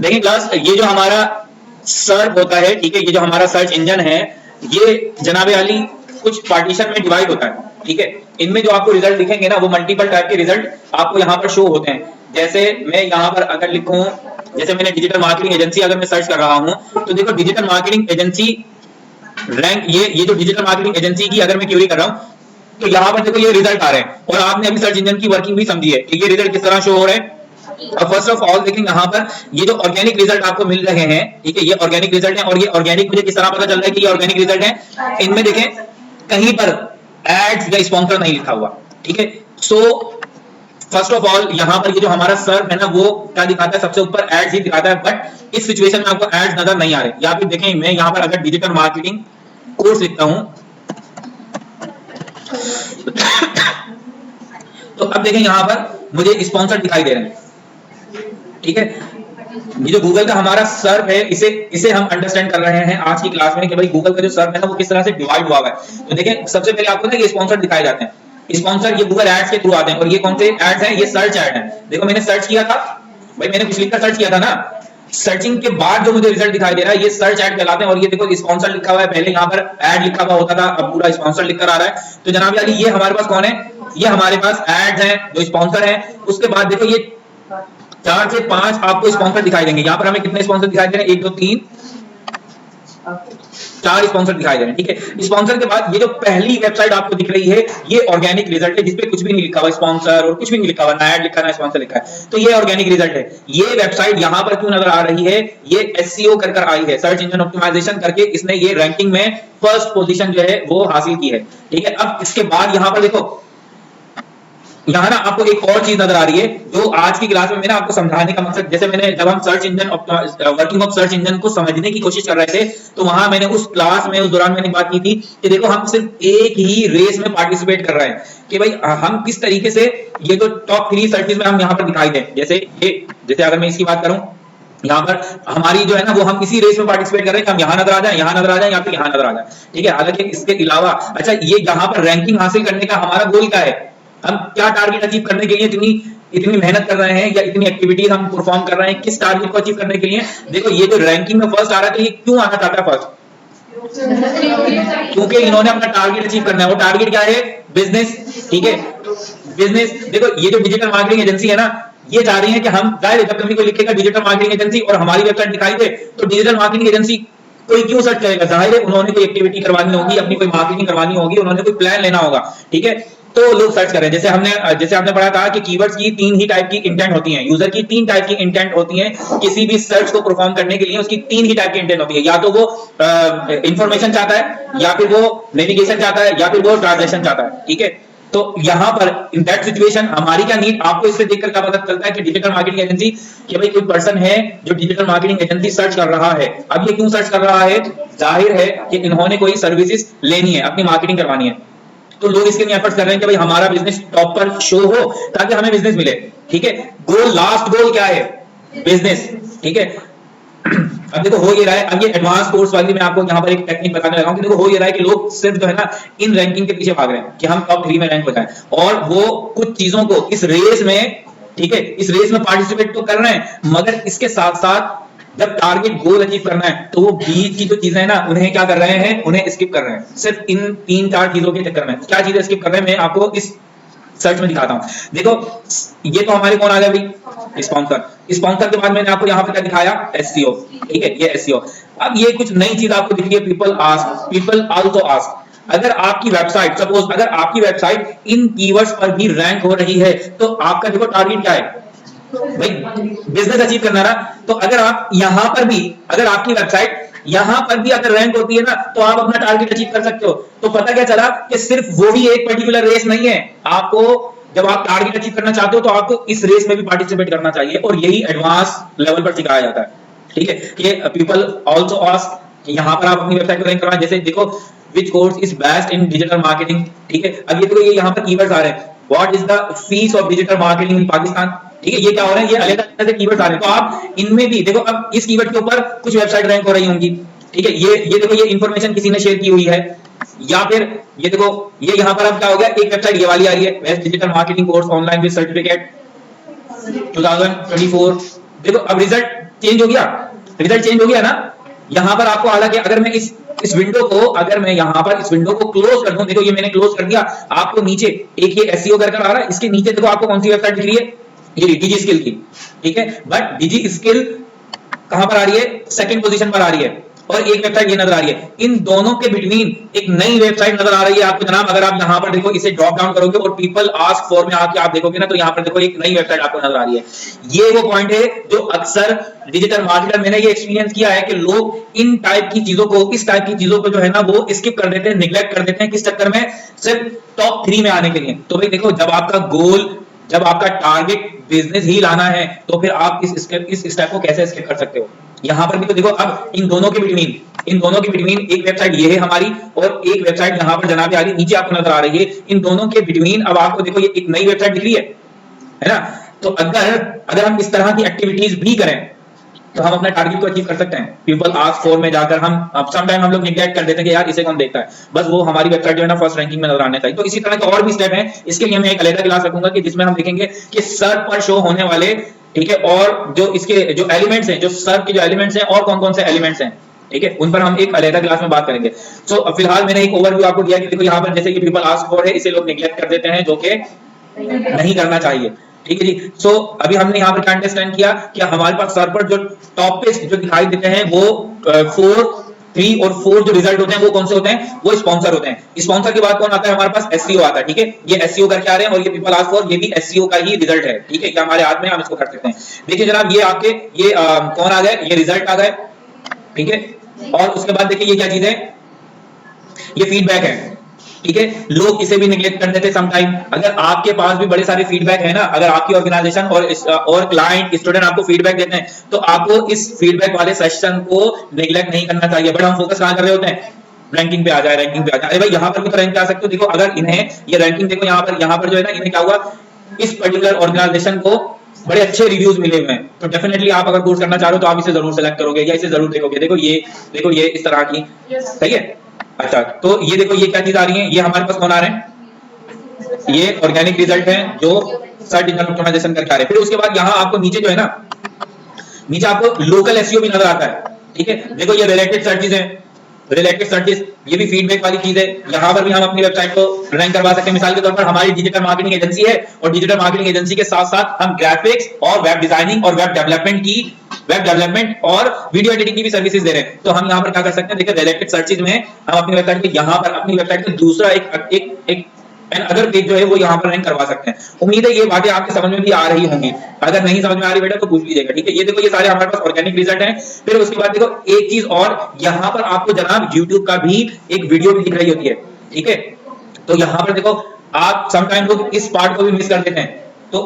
देखिए क्लास, ये जो हमारा सर्च होता है, ठीक है, ये जो हमारा सर्च इंजन है, ये जनाबे अली कुछ पार्टीशन में डिवाइड होता है, ठीक है। इनमें जो आपको रिजल्ट दिखेंगे ना, वो मल्टीपल टाइप के रिजल्ट आपको यहाँ पर शो होते हैं। जैसे मैं यहाँ पर अगर लिखूं, जैसे मैंने डिजिटल मार्केटिंग एजेंसी अगर मैं सर्च कर रहा हूं, तो देखो डिजिटल मार्केटिंग एजेंसी रैंक, ये जो डिजिटल मार्केटिंग एजेंसी की अगर मैं क्वेरी कर रहा हूं, तो यहाँ पर देखो ये रिजल्ट आ रहे हैं, और आपने अभी सर्च इंजन की वर्किंग भी समझी है कि ये रिजल्ट किस तरह शो हो रहे हैं। अब फर्स्ट ऑफ ऑल देखें यहाँ पर ये जो ऑर्गेनिक रिजल्ट आपको मिल रहे हैं, ठीक है, ये ऑर्गेनिक रिजल्ट है। और ये ऑर्गेनिक मुझे किस तरह पता चल रहा है कि ये ऑर्गेनिक रिजल्ट है? इनमें देखें कहीं पर एड्स या स्पॉन्सर नहीं लिखा हुआ, ठीक है। सो फर्स्ट ऑफ ऑल यहाँ पर ये जो हमारा सर्व है ना, वो क्या दिखाता है? सबसे ऊपर एड्स ही दिखाता है, बट इस सिचुएशन में आपको एड्स नजर नहीं आ रहे। या फिर देखें मैं यहाँ पर अगर डिजिटल मार्केटिंग कोर्स लिखता हूं, तो अब देखें यहाँ पर मुझे स्पॉन्सर दिखाई दे रहे हैं, ठीक है। ये जो गूगल का हमारा सर्व है, इसे हम अंडरस्टैंड कर रहे हैं आज की क्लास में कि भाई गूगल का जो सर्व है ना, वो किस तरह से डिवाइड हुआ है। तो देखें सबसे पहले आपको ना ये स्पॉन्सर दिखाए जाते हैं। स्पॉन्सर ये गूगल एड्स के थ्रू आते हैं, और ये कौन से एड्स हैं? ये सर्च एड हैं। देखो मैंने सर्च किया था भाई, मैंने कुछ लिखकर सर्च किया था ना, सर्चिंग के बाद जो मुझे रिजल्ट दिखाई दे रहा है ये सर्च एड कहलाते हैं। और ये देखो स्पॉन्सर लिखा हुआ है, पहले यहाँ पर एड लिखा हुआ होता था, अब पूरा स्पॉन्सर लिखकर आ रहा है। तो जनाब यार ये हमारे पास कौन है? ये हमारे पास एड्स हैं जो स्पॉन्सर है। उसके बाद देखो ये 4 से 5 आपको स्पॉन्सर दिखाई देंगे। यहाँ पर हमें कितने स्पॉन्सर दिखाई दे रहे हैं? 1 2 3 4 स्पॉन्सर दिखाई दे रहे हैं, ठीक है। स्पॉन्सर के बाद ये जो पहली वेबसाइट आपको दिख रही है, ये ऑर्गेनिक रिजल्ट है, जिसपे कुछ भी नहीं लिखा हुआ स्पॉन्सर, और कुछ भी नहीं लिखा हुआ, ना ऐड लिखा ना स्पॉन्सर लिखा है। तो ये ऑर्गेनिक रिजल्ट है। ये वेबसाइट यहाँ पर क्यों नजर आ रही है? ये एसईओ कर आई है, सर्च इंजन ऑप्टिमाइजेशन करके इसने ये रैंकिंग में फर्स्ट पोजीशन जो है वो हासिल की है, ठीक है। अब इसके बाद यहाँ पर देखो, यहाँ ना आपको एक और चीज नजर आ रही है जो आज की क्लास में मैंने आपको समझाने का मकसद, जैसे मैंने जब हम search engine working of search engine को समझने की कोशिश कर रहे थे, तो वहां मैंने उस क्लास में उस दौरान मैंने बात की थी कि देखो हम सिर्फ एक ही रेस में पार्टिसिपेट कर रहे हैं कि भाई हम किस तरीके से ये जो टॉप 3 सर्चेज में हम यहाँ पर दिखाई दें। जैसे अगर मैं इसकी बात करूं, यहाँ पर हमारी जो है ना, वो हम इसी रेस में पार्टिसिपेट कर रहे हैं कि हम यहाँ नजर आ जाए, यहाँ नजर आ जाए, या फिर यहाँ नजर आ जाए, ठीक है। हालांकि इसके अलावा अच्छा, ये यहाँ पर रैंकिंग हासिल करने का हमारा गोल क्या है? हम क्या टारगेट अचीव करने के लिए इतनी मेहनत कर रहे हैं, या इतनी एक्टिविटीज हम परफॉर्म कर रहे हैं, किस टारगेट को अचीव करने के लिए? देखो ये जो रैंकिंग में फर्स्ट आ रहा है, तो ये क्यों आना चाहता है फर्स्ट? क्योंकि इन्होंने अपना टारगेट अचीव करना है। वो टारगेट क्या है? बिजनेस, ठीक है, बिजनेस। देखो ये जो डिजिटल मार्केटिंग एजेंसी है ना, ये चाह रही है कि हम जाहिर जब कभी कोई लिखेगा डिजिटल मार्केटिंग एजेंसी और हमारी वेबसाइट दिखाई दे, तो डिजिटल मार्केटिंग एजेंसी कोई क्यों सर्च करेगा? जाहिर है उन्होंने कोई एक्टिविटी करवानी होगी, अपनी कोई मार्केटिंग करवानी होगी, उन्होंने कोई प्लान लेना होगा, ठीक है। तो लोग सर्च करें। जैसे हमने पढ़ा था कि कीवर्ड्स की 3 ही टाइप की इंटेंट होती हैं, यूजर की 3 टाइप की इंटेंट होती हैं। किसी भी सर्च को परफॉर्म करने के लिए उसकी 3 ही टाइप की इंटेंट होती है। या तो वो इंफॉर्मेशन चाहता है, या फिर वो नेविगेशन चाहता है, या फिर वो ट्रांजैक्शन चाहता है, ठीक है। तो यहाँ पर इन दैट सिचुएशन हमारी क्या नीड, आपको इससे देखकर क्या पता चलता है कि डिजिटल मार्केटिंग एजेंसी, कि भाई कोई पर्सन है जो डिजिटल मार्केटिंग एजेंसी सर्च कर रहा है। अब ये क्यों सर्च कर रहा है? जाहिर है कि इन्होंने कोई सर्विसेज लेनी है, अपनी मार्केटिंग करवानी है। तो लोग इसके लिए एफर्ट्स कर रहे हैं कि भाई हमारा बिजनेस टॉप पर शो हो ताकि हमें बिजनेस मिले, ठीक है। गोल, लास्ट गोल क्या है? बिजनेस, ठीक है। अब देखो हो ये रहा है, अब ये एडवांस कोर्स वाली मैं आपको यहाँ पर एक टेक्निक बताने लगा हूं कि देखो हो ये रहा है कि लोग सिर्फ जो है ना इन रैंकिंग के पीछे भाग रहे हैं कि हम टॉप 3 में रैंक हो जाएं, और वो कुछ चीजों को इस रेस में, ठीक है, इस रेस में पार्टिसिपेट तो कर रहे हैं, मगर इसके साथ साथ जब टारगेट गोल अचीव करना है तो वो बीच की जो चीजें हैं ना, उन्हें क्या कर रहे हैं? उन्हें स्किप कर रहे हैं, सिर्फ इन 3-4 चीजों के चक्कर में। क्या चीजें स्किप कर रहे हैं मैं आपको इस सर्च में दिखाता हूं। देखो ये तो हमारे कौन आ गया भाई? स्पॉन्सर के बाद मैंने आपको यहाँ पे क्या दिखाया? एसईओ, ठीक है, ये एसईओ। अब ये कुछ नई चीज आपको दिख रही है, पीपल आल्सो आस्क। अगर आपकी वेबसाइट, सपोज अगर आपकी वेबसाइट इन कीवर्ड्स पर भी रैंक हो रही है, तो आपका देखो टारगेट क्या है भाई? बिजनेस अचीव करना ना। तो अगर आप यहां पर भी, अगर आपकी वेबसाइट यहां पर भी अगर रैंक होती है ना, तो आप अपना टारगेट अचीव कर सकते हो। तो पता क्या चला कि सिर्फ वो ही एक पर्टिकुलर रेस नहीं है, आपको जब आप टारगेट अचीव करना चाहते हो तो आपको इस रेस में भी पार्टिसिपेट करना चाहिए, और यही एडवांस लेवल पर सिखाया जाता है, ठीक है। कि पीपल आल्सो आस्क, यहां पर आप अपनी वेबसाइट को रैंक करवाएं। जैसे देखो which course is best in digital marketing, ठीक है। अब ये देखो ये यहां पर कीवर्ड्स आ रहे हैं, what is the fees of digital marketing in Pakistan, ठीक है। ये क्या हो रहा है? ये अलग अलग से कीवर्ड्स आ रहे हैं। तो आप इनमें भी देखो, अब इस कीवर्ड के ऊपर कुछ वेबसाइट रैंक हो रही होंगी, ठीक है। ये देखो ये इंफॉर्मेशन किसी ने शेयर की हुई है, या फिर ये देखो ये यहाँ पर अब क्या हो गया, एक वेबसाइट ये वाली आ रही है, best digital marketing course online with certificate 2024। देखो अब रिजल्ट चेंज हो गया, रिजल्ट चेंज हो गया ना। यहां पर आपको हालांकि अगर मैं इस विंडो को, अगर मैं यहां पर इस विंडो को क्लोज कर दूं, देखो ये मैंने क्लोज कर दिया, आपको नीचे एक ये एसईओ कर आ रहा है, इसके नीचे देखो आपको कौन सी वेबसाइट दिख रही है, ये डिजी स्किल की, ठीक है। बट डिजी स्किल कहां पर आ रही है, सेकंड पोजीशन पर आ रही है, और एक वेबसाइट ये नजर आ रही है। इन दोनों के बिटवीन एक नई वेबसाइट नजर आ रही है आपको जनाब। अगर आप यहां पर देखो, इसे ड्रॉप डाउन करोगे और पीपल आस्क फॉर में आके आप देखोगे ना, तो यहां पर देखो एक नई वेबसाइट आपको नजर आ रही है। ये वो पॉइंट है जो अक्सर डिजिटल मार्केटर, मैंने ये एक्सपीरियंस किया है कि लोग इन टाइप की चीजों को, इस टाइप की चीजों को जो है ना वो स्किप कर देते हैं, निगलेक्ट कर देते हैं। किस चक्कर में, सिर्फ टॉप 3 में आने के लिए। तो भाई देखो, जब आपका गोल, जब आपका टारगेट बिजनेस ही लाना है, तो फिर आप इस स्टेप को कैसे स्किप कर सकते हो। यहां पर भी तो देखो, अब इन दोनों के बिटवीन एक वेबसाइट ये है हमारी, और एक वेबसाइट यहां पर जनाब आ रही, नीचे आपको नजर आ रही है। इन दोनों के बिटवीन अब आपको देखो ये एक नई वेबसाइट दिख रही है ना। तो अगर हम इस तरह की एक्टिविटीज भी करें तो हम अपना टारगेट को अचीव कर सकते हैं। पीपल आस्क फॉर में जाकर हम समटाइम हम लोग निगलेक्ट कर देते हैं कि यार इसे कौन देखता है, बस वो हमारी वेबसाइट जो है ना फर्स्ट रैंकिंग में नजर आने चाहिए। तो इसी तरह के और भी स्टेप हैं, इसके लिए मैं एक अलग क्लास रखूंगा कि जिसमें हम देखेंगे कि सर्च पर शो होने वाले, ठीक है, और जो इसके जो एलिमेंट्स हैं, जो सर्च के जो एलिमेंट्स हैं, और कौन कौन से एलिमेंट्स हैं, ठीक है, उन पर हम एक अलग क्लास में बात करेंगे। सो फिलहाल मैंने एक ओवरव्यू आपको दिया कि देखो यहाँ पर जैसे कि पीपल आस्क फॉर है, इसे लोग निगलेक्ट कर देते हैं, जो कि नहीं करना चाहिए, ठीक है जी। सो अभी हमने यहाँ पर क्या अंडरस्टैंड किया कि हमारे पास सर्च पर जो टॉप पे जो दिखाई देते हैं वो 4, 3 और 4 जो रिजल्ट होते हैं वो कौन से होते हैं, वो स्पॉन्सर होते हैं। स्पॉन्सर के बाद कौन आता है, हमारे पास एसईओ आता है, ठीक है। ये एसईओ करके आ रहे हैं, और ये पीपल आस्क फॉर, ये भी एसईओ का ही रिजल्ट है, ठीक है। ये हमारे हाथ में, हम इसको कर सकते हैं। देखिए जनाब, ये आपके ये कौन आ गए, ये रिजल्ट आ गए, ठीक है। और उसके बाद देखिए ये क्या चीज है, ये फीडबैक है, ठीक है। लोग इसे भी निगलेक्ट कर देते समटाइम। अगर आपके पास भी बड़े सारे फीडबैक है ना, अगर आपकी ऑर्गेनाइजेशन और क्लाइंट, स्टूडेंट आपको फीडबैक देते हैं, तो आपको इस फीडबैक वाले सेशन को निगलेक्ट नहीं करना चाहिए। बट हम फोकस कहां कर रहे होते हैं, रैंकिंग पे आ जाए, रैंकिंग पे आ जाए। अरे भाई यहाँ पर भी तो रैंक पे आ सकते हो। देखो अगर इन्हें ये रैंकिंग देखो, यहाँ पर जो है ना, इन्हें क्या हुआ, इस पर्टिकुलर ऑर्गेनाइजेशन को बड़े अच्छे रिव्यूज मिले हुए हैं। तो डेफिनेटली आप अगर कोर्स करना चाह रहे हो तो आप इसे जरूर सेलेक्ट करोगे, या इसे जरूर देखोगे। देखो ये इस तरह की, सही है। अच्छा, तो ये देखो ये क्या चीज आ रही है, ये हमारे पास कौन आ रहे हैं, ये ऑर्गेनिक रिजल्ट है जो सर्च इंजन ऑप्टिमाइजेशन करके आ रहे हैं। फिर उसके बाद यहाँ आपको नीचे जो है ना, नीचे आपको लोकल एसईओ भी नजर आता है, ठीक है। देखो ये रिलेटेड सर्चेज हैं, रिलेटेड सर्चेज, ये भी फीडबैक वाली चीज है। यहाँ पर भी हम अपनी वेबसाइट को रैंक करवा सकते हैं। मिसाल के तौर पर हमारी डिजिटल मार्केटिंग एजेंसी है, और डिजिटल मार्केटिंग एजेंसी के साथ साथ हम ग्राफिक्स और वेब डिजाइनिंग और वेब डेवलपमेंट और वीडियो एडिटिंग की भी सर्विसेज दे रहे हैं। तो हम यहाँ पर क्या कर सकते हैं, देखिए रिलेटेड सर्चेज में हम अपनी वेबसाइट के यहाँ पर अपनी वेबसाइट का दूसरा एक अगर पेज जो है वो यहाँ पर रैंक करवा सकते हैं। उम्मीद है ये बातें आपके समझ में भी आ रही होंगी। अगर नहीं समझ में आ रही बेटा तो पूछ लीजिएगा, ठीक है। ये देखो ये सारे हमारे पास ऑर्गेनिक रिजल्ट हैं। फिर उसके बाद देखो एक चीज और, यहाँ पर आपको जनाब YouTube का भी एक वीडियो भी दिख रही होती है, ठीक है। तो यहाँ पर देखो आप समटाइम लोग इस पार्ट को भी मिस कर देते हैं। तो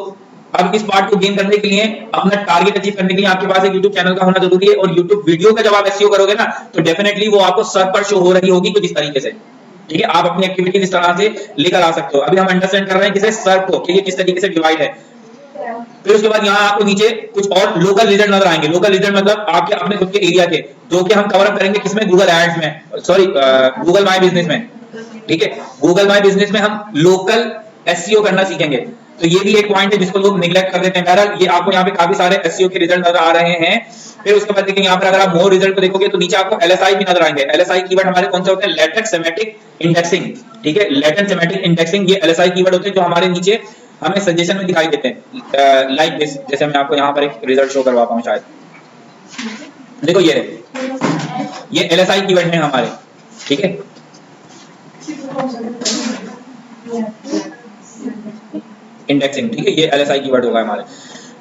अब इस पार्ट को गेन करने के लिए, अपना टारगेट अचीव करने के लिए आपके पास एक YouTube चैनल का होना जरूरी है। और YouTube वीडियो का जब आप एसईओ करोगे ना, तो डेफिनेटली वो आपको सर्च पर शो हो रही होगी कुछ इस तरीके से, ठीक है। आप अपनी एक्टिविटी इस तरह से लेकर आ सकते हो। अभी हम अंडरस्टैंड कर रहे हैं किसे, सर्च को, कि ये किस तरीके से डिवाइड है। फिर उसके बाद यहाँ आपको नीचे कुछ और लोकल रिजल्ट नजर आएंगे। लोकल रिजल्ट मतलब आपके अपने खुद के एरिया के, जो कि हम कवर अप करेंगे किसमें, गूगल एड्स में, सॉरी गूगल माई बिजनेस में, ठीक है। गूगल माई बिजनेस में हम लोकल एसईओ करना सीखेंगे। तो ये भी एक पॉइंट है जिसको लोग निगलेक्ट कर देते हैं। बहरहाल ये आपको यहाँ पे काफी सारे एसईओ के रिजल्ट नजर आ रहे हैं। फिर उसके बाद देखिए यहाँ पर अगर आप मोर रिजल्ट को देखोगे तो नीचे आपको एलएसआई भी नजर आएंगे। एलएसआई कीवर्ड हमारे कौन से होते हैं, लेटेंट सेमेटिक इंडेक्सिंग, ठीक है। लेटेंट सेमेटिक इंडेक्सिंग, ये एलएसआई कीवर्ड होते हैं जो हमारे नीचे हमें सजेशन में दिखाई देते हैं, लाइक दिस। जैसे मैं आपको यहाँ पर एक रिजल्ट शो करवा पाऊँ शायद, देखो ये एलएसआई कीवर्ड है हमारे, ठीक है। इंडेक्सिंग, ठीक है, ये एलएसआई कीवर्ड होगा हमारे।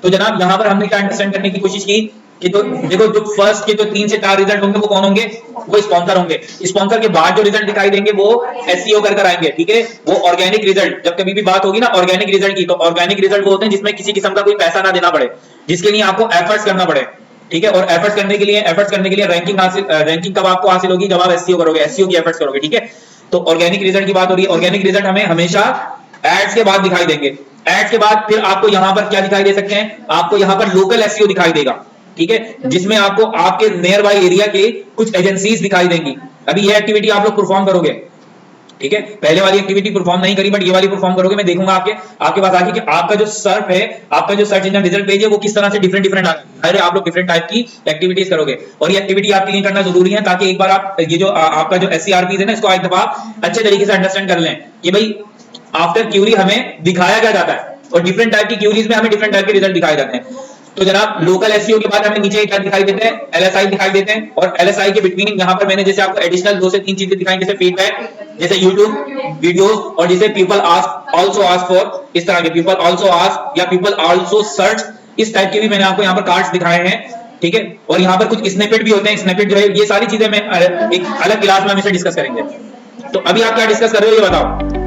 तो जनाब यहाँ पर हमने क्या अंडरस्टैंड करने की कोशिश की कि तो देखो जो फर्स्ट के जो 3 से 4 रिजल्ट होंगे वो कौन होंगे, वो स्पॉन्सर होंगे। स्पॉन्सर के बाद जो रिजल्ट दिखाई देंगे वो एसईओ कर आएंगे, ठीक है। वो ऑर्गेनिक रिजल्ट, जब कभी भी बात होगी ना ऑर्गेनिक रिजल्ट की, तो ऑर्गेनिक रिजल्ट वो होते हैं जिसमें किसी किस्म का कोई पैसा ना देना पड़े, जिसके लिए आपको एफर्ट्स करना पड़े, ठीक है। और एफर्ट्स करने के लिए रैंकिंग कब आपको हासिल होगी, जब आप एसईओ करोगे, एसईओ की एफर्ट्स करोगे, ठीक है। तो ऑर्गेनिक रिजल्ट की बात हो रही है। ऑर्गेनिक रिजल्ट हमें हमेशा एड्स के बाद दिखाई देंगे। एड्स के बाद फिर आपको यहां पर क्या दिखाई दे सकते हैं, आपको यहां पर लोकल एसईओ दिखाई देगा, ठीक है, जिसमें आपको आपके नियर बाय एरिया के कुछ एजेंसीज दिखाई देंगी। अभी ये एक्टिविटी आप लोग परफॉर्म करोगे, ठीक है, पहले वाली एक्टिविटी परफॉर्म नहीं करी बट ये वाली परफॉर्म करोगे, मैं देखूंगा आपके पास आके कि आपका जो सर्फ है, आपका जो सर्च इंजन रिजल्ट पेज है वो किस तरह से डिफरेंट डिफरेंट आ रहा है। अरे आप लोग डिफरेंट टाइप की एक्टिविटीज करोगे और ये एक्टिविटी आपके लिए करना जरूरी है ताकि एक बार आप ये जो आपका जो SCRP है ना, इसको एक दफा अच्छे तरीके से अंडरस्टैंड कर लें कि भाई आफ्टर क्यूरी हमें दिखाया क्या जाता है और डिफरेंट टाइप की क्यूरीज में हमें डिफरेंट टाइप के रिजल्ट दिखाए जाते हैं। तो जनाब लोकल एसईओ के बाद हमें नीचे क्या दिखाई देते हैं, LSI दिखाई देते हैं और LSI के बिटवीन यहाँ पर मैंने जैसे आपको एडिशनल 2 से 3 चीजें दिखाई, जैसे फीडबैक, जैसे YouTube वीडियोस और जैसे people ask also ask for, इस तरह के पीपल आल्सो आस्क या पीपल आल्सो सर्च, इस टाइप के भी मैंने आपको यहाँ पर कार्ड्स दिखाए हैं। ठीक है, और यहाँ पर कुछ स्निपेट भी होते हैं, स्निपेट जो है ये सारी चीजें मैं एक अलग क्लास में हमेशा डिस्कस करेंगे। तो अभी आप क्या डिस्कस कर रहे हो ये बताओ।